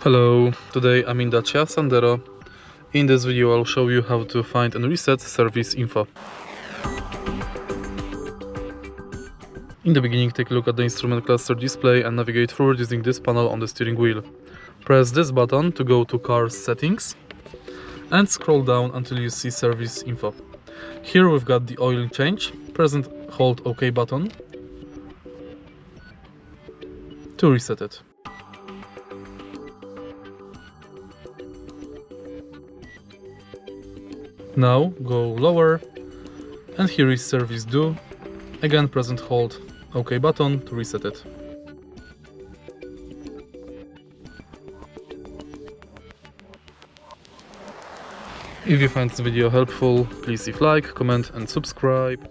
Hello, today I'm in Dacia Sandero. In this video I'll show you how to find and reset service info. In the beginning, take a look at the instrument cluster display and navigate forward using this panel on the steering wheel. Press this button to go to car settings and scroll down until you see service info. Here we've got the oil change. Press and hold OK button to reset it. Now go lower and here is service due. Again press and hold OK button to reset it. If you find this video helpful, please leave like, comment and subscribe.